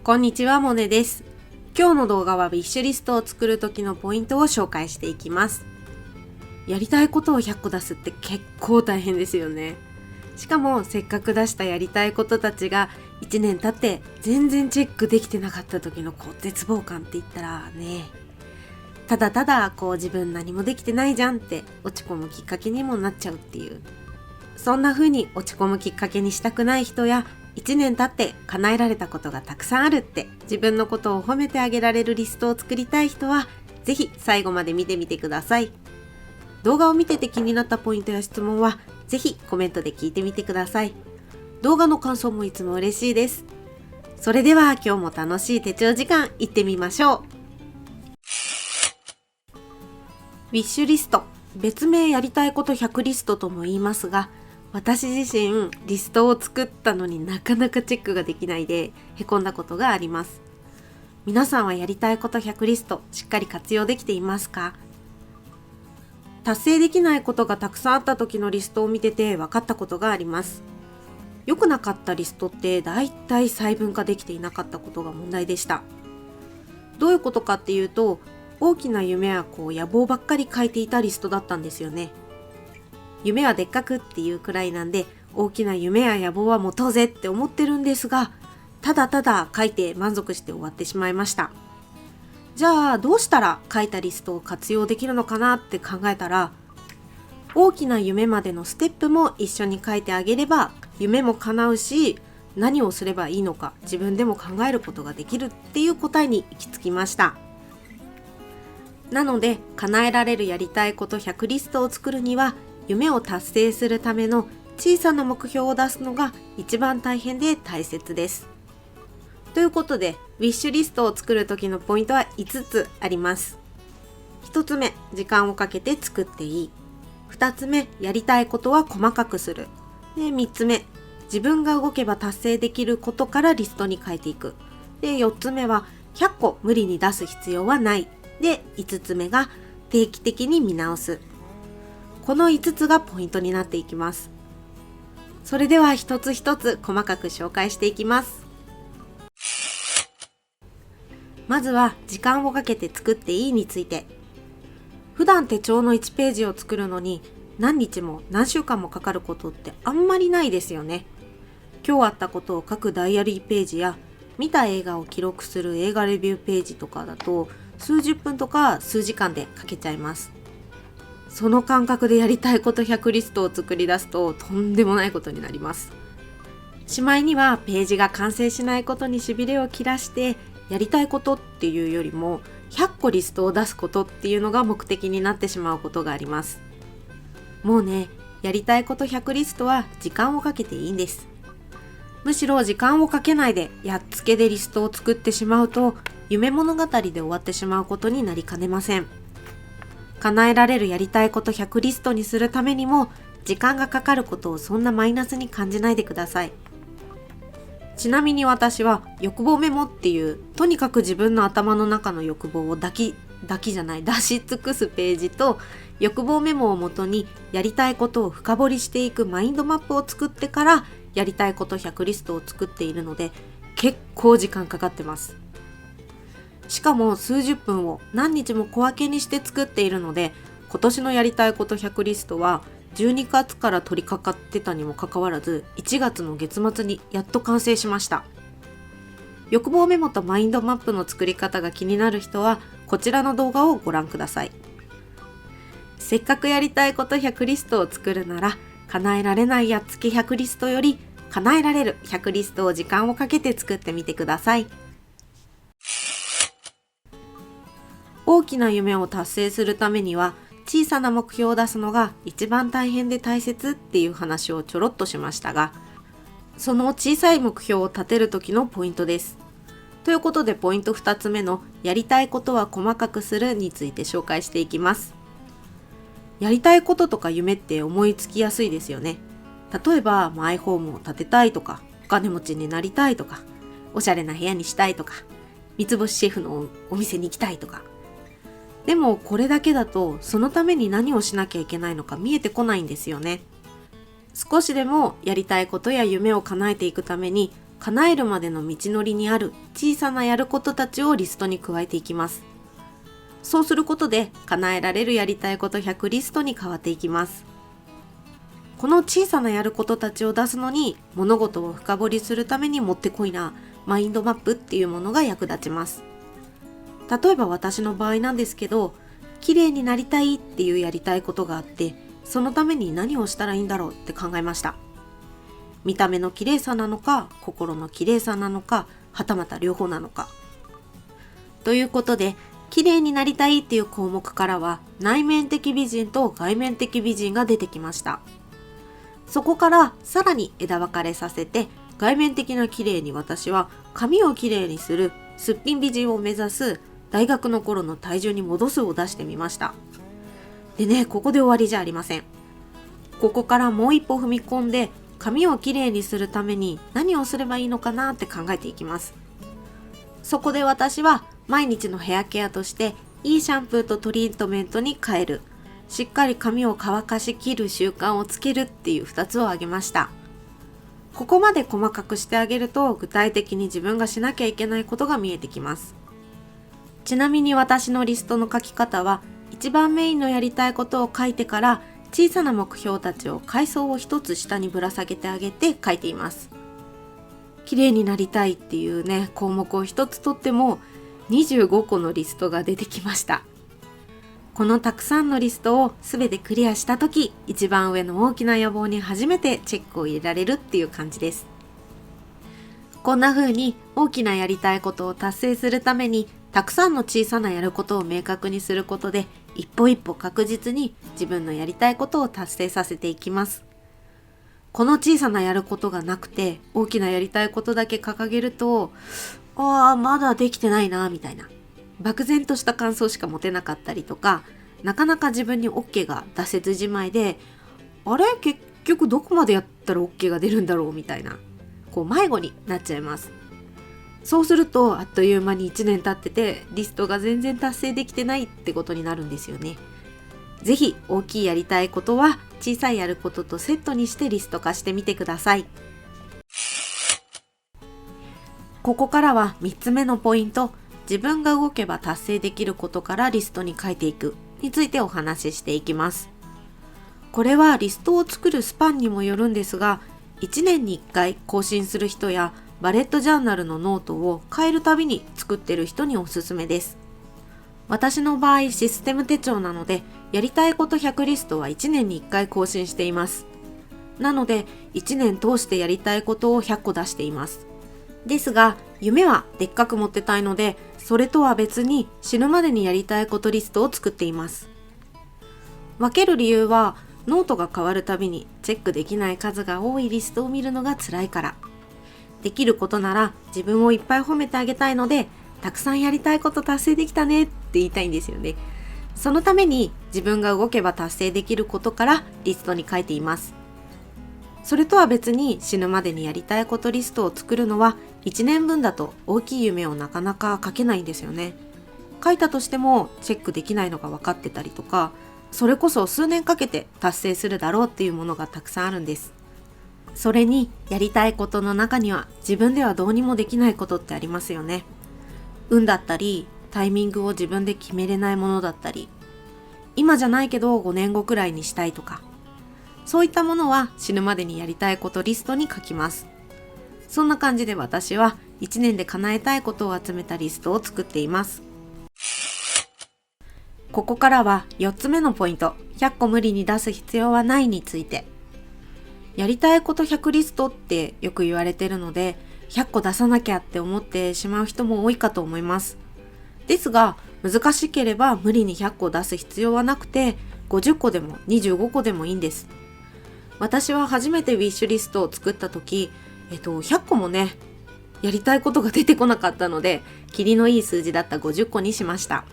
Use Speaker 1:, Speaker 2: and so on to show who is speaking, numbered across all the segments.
Speaker 1: こんにちは、モネです。今日の動画はウィッシュリストを作る時のポイントを紹介していきます。やりたいことを100個出すって結構大変ですよね。しかもせっかく出したやりたいことたちが1年経って全然チェックできてなかった時の絶望感って言ったらね、ただただ自分何もできてないじゃんって落ち込むきっかけにもなっちゃうっていう、そんな風に落ち込むきっかけにしたくない人や、1年経って叶えられたことがたくさんあるって自分のことを褒めてあげられるリストを作りたい人は、ぜひ最後まで見てみてください。動画を見てて気になったポイントや質問はぜひコメントで聞いてみてください。動画の感想もいつも嬉しいです。それでは今日も楽しい手帳時間行ってみましょう。ウィッシュリスト、別名やりたいこと100リストとも言いますが、私自身リストを作ったのになかなかチェックができないでへこんだことがあります。皆さんはやりたいこと100リストしっかり活用できていますか？達成できないことがたくさんあった時のリストを見てて分かったことがあります。良くなかったリストってだいたい細分化できていなかったことが問題でした。どういうことかっていうと、大きな夢や野望ばっかり書いていたリストだったんですよね。夢はでっかくっていうくらいなんで、大きな夢や野望は持とうぜって思ってるんですが、ただただ書いて満足して終わってしまいました。じゃあどうしたら書いたリストを活用できるのかなって考えたら、大きな夢までのステップも一緒に書いてあげれば夢も叶うし、何をすればいいのか自分でも考えることができるっていう答えに行き着きました。なので叶えられるやりたいこと100リストを作るには、夢を達成するための小さな目標を出すのが一番大変で大切です。ということで、ウィッシュリストを作る時のポイントは5つあります。1つ目、時間をかけて作っていい。2つ目、やりたいことは細かくする。で、3つ目、自分が動けば達成できることからリストに書いていく。で、4つ目は100個無理に出す必要はない。で、5つ目が定期的に見直す。この5つがポイントになっていきます。それでは一つ一つ細かく紹介していきます。まずは時間をかけて作っていいについて。普段手帳の1ページを作るのに何日も何週間もかかることってあんまりないですよね。今日あったことを書くダイアリーページや、見た映画を記録する映画レビューページとかだと数十分とか数時間で書けちゃいます。その感覚でやりたいこと100リストを作り出すととんでもないことになります。しまいにはページが完成しないことにしびれを切らして、やりたいことっていうよりも100個リストを出すことっていうのが目的になってしまうことがあります。もうね、やりたいこと100リストは時間をかけていいんです。むしろ時間をかけないでやっつけでリストを作ってしまうと、夢物語で終わってしまうことになりかねません。叶えられるやりたいこと100リストにするためにも、時間がかかることをそんなマイナスに感じないでください。ちなみに私は欲望メモっていう、とにかく自分の頭の中の欲望を出し尽くすページと、欲望メモをもとにやりたいことを深掘りしていくマインドマップを作ってからやりたいこと100リストを作っているので、結構時間かかってます。しかも数十分を何日も小分けにして作っているので、今年のやりたいこと100リストは12月から取り掛かってたにもかかわらず、1月の月末にやっと完成しました。欲望メモとマインドマップの作り方が気になる人はこちらの動画をご覧ください。せっかくやりたいこと100リストを作るなら、叶えられないやっつけ100リストより叶えられる100リストを時間をかけて作ってみてください。大きな夢を達成するためには小さな目標を出すのが一番大変で大切っていう話をちょろっとしましたが、その小さい目標を立てる時のポイントです。ということで、ポイント2つ目のやりたいことは細かくするについて紹介していきます。やりたいこととか夢って思いつきやすいですよね。例えばマイホームを建てたいとか、お金持ちになりたいとか、おしゃれな部屋にしたいとか、三つ星シェフのお店に行きたいとか。でもこれだけだとそのために何をしなきゃいけないのか見えてこないんですよね。少しでもやりたいことや夢を叶えていくために叶えるまでの道のりにある小さなやることたちをリストに加えていきます。そうすることで叶えられるやりたいこと100リストに変わっていきます。この小さなやることたちを出すのに物事を深掘りするためにもってこいなマインドマップっていうものが役立ちます。例えば私の場合なんですけど、綺麗になりたいっていうやりたいことがあって、そのために何をしたらいいんだろうって考えました。見た目の綺麗さなのか、心の綺麗さなのか、はたまた両方なのか。ということで、綺麗になりたいっていう項目からは内面的美人と外面的美人が出てきました。そこからさらに枝分かれさせて、外面的な綺麗に私は髪を綺麗にするすっぴん美人を目指す大学の頃の体重に戻すを出してみました。でね、ここで終わりじゃありません。ここからもう一歩踏み込んで、髪をきれいにするために何をすればいいのかなって考えていきます。そこで私は毎日のヘアケアとしていいシャンプーとトリートメントに変える、しっかり髪を乾かし切る習慣をつけるっていう2つを挙げました。ここまで細かくしてあげると具体的に自分がしなきゃいけないことが見えてきます。ちなみに私のリストの書き方は一番メインのやりたいことを書いてから小さな目標たちを階層を一つ下にぶら下げてあげて書いています。綺麗になりたいっていうね項目を一つとっても25個のリストが出てきました。このたくさんのリストをすべてクリアしたとき、一番上の大きな野望に初めてチェックを入れられるっていう感じです。こんな風に大きなやりたいことを達成するためにたくさんの小さなやることを明確にすることで一歩一歩確実に自分のやりたいことを達成させていきます。この小さなやることがなくて大きなやりたいことだけ掲げると、まだできてないなみたいな漠然とした感想しか持てなかったりとか、なかなか自分に OK が出せずじまいで、結局どこまでやったら OK が出るんだろうみたいな迷子になっちゃいます。そうするとあっという間に1年経っててリストが全然達成できてないってことになるんですよね。ぜひ大きいやりたいことは小さいやることとセットにしてリスト化してみてください。ここからは3つ目のポイント、自分が動けば達成できることからリストに書いていくについてお話ししていきます。これはリストを作るスパンにもよるんですが、1年に1回更新する人やバレットジャーナルのノートを変えるたびに作ってる人におすすめです。私の場合システム手帳なので、やりたいこと100リストは1年に1回更新しています。なので1年通してやりたいことを100個出しています。ですが夢はでっかく持ってたいので、それとは別に死ぬまでにやりたいことリストを作っています。分ける理由は、ノートが変わるたびにチェックできない数が多いリストを見るのが辛いから。できることなら自分をいっぱい褒めてあげたいので、たくさんやりたいこと達成できたねって言いたいんですよね。そのために自分が動けば達成できることからリストに書いています。それとは別に死ぬまでにやりたいことリストを作るのは1年分だと大きい夢をなかなか書けないんですよね。書いたとしてもチェックできないのが分かってたりとか、それこそ数年かけて達成するだろうっていうものがたくさんあるんです。それにやりたいことの中には自分ではどうにもできないことってありますよね。運だったりタイミングを自分で決めれないものだったり、今じゃないけど5年後くらいにしたいとか、そういったものは死ぬまでにやりたいことリストに書きます。そんな感じで私は1年で叶えたいことを集めたリストを作っています。ここからは4つ目のポイント、100個無理に出す必要はないについて。やりたいこと100リストってよく言われてるので、100個出さなきゃって思ってしまう人も多いかと思います。ですが、難しければ無理に100個出す必要はなくて、50個でも25個でもいいんです。私は初めてウィッシュリストを作った時、100個もね、やりたいことが出てこなかったので、キリのいい数字だった50個にしました。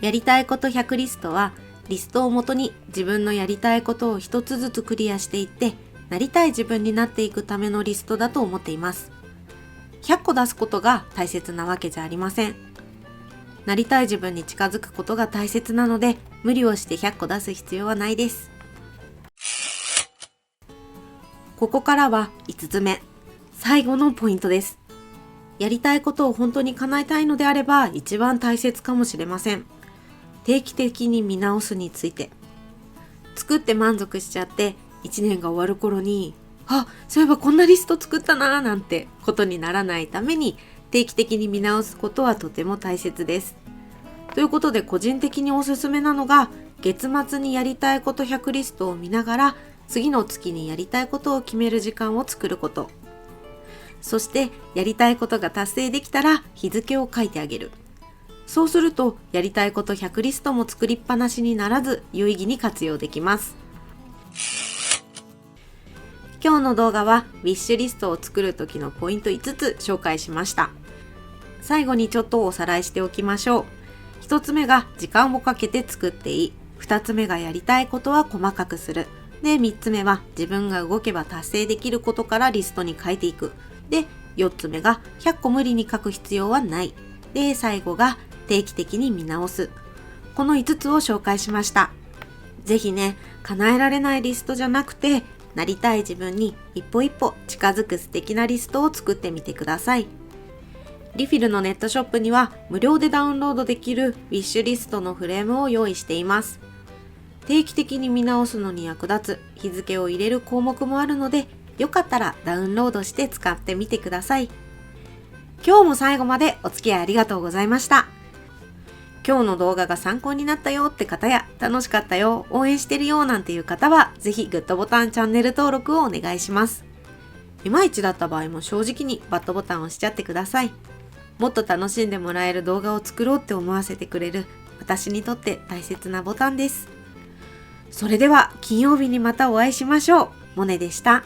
Speaker 1: やりたいこと100リストは、リストをもとに自分のやりたいことを一つずつクリアしていって、なりたい自分になっていくためのリストだと思っています。100個出すことが大切なわけじゃありません。なりたい自分に近づくことが大切なので、無理をして100個出す必要はないです。ここからは5つ目、最後のポイントです。やりたいことを本当に叶えたいのであれば一番大切かもしれません。定期的に見直すについて。作って満足しちゃって1年が終わる頃に、そういえばこんなリスト作ったなーなんてことにならないために定期的に見直すことはとても大切です。ということで個人的におすすめなのが、月末にやりたいこと100リストを見ながら次の月にやりたいことを決める時間を作ること。そしてやりたいことが達成できたら日付を書いてあげる。そうするとやりたいこと100リストも作りっぱなしにならず有意義に活用できます。今日の動画はウィッシュリストを作る時のポイント5つ紹介しました。最後にちょっとおさらいしておきましょう。1つ目が時間をかけて作っていい。2つ目がやりたいことは細かくする。で、3つ目は自分が動けば達成できることからリストに書いていく。で、4つ目が100個無理に書く必要はない。で、最後が定期的に見直す。この5つを紹介しました。ぜひね、叶えられないリストじゃなくて、なりたい自分に一歩一歩近づく素敵なリストを作ってみてください。リフィルのネットショップには無料でダウンロードできるウィッシュリストのフレームを用意しています。定期的に見直すのに役立つ日付を入れる項目もあるので、よかったらダウンロードして使ってみてください。今日も最後までお付き合いありがとうございました。今日の動画が参考になったよって方や、楽しかったよ、応援してるよなんていう方は、ぜひグッドボタン、チャンネル登録をお願いします。いまいちだった場合も正直にバッドボタンを押しちゃってください。もっと楽しんでもらえる動画を作ろうって思わせてくれる私にとって大切なボタンです。それでは金曜日にまたお会いしましょう。モネでした。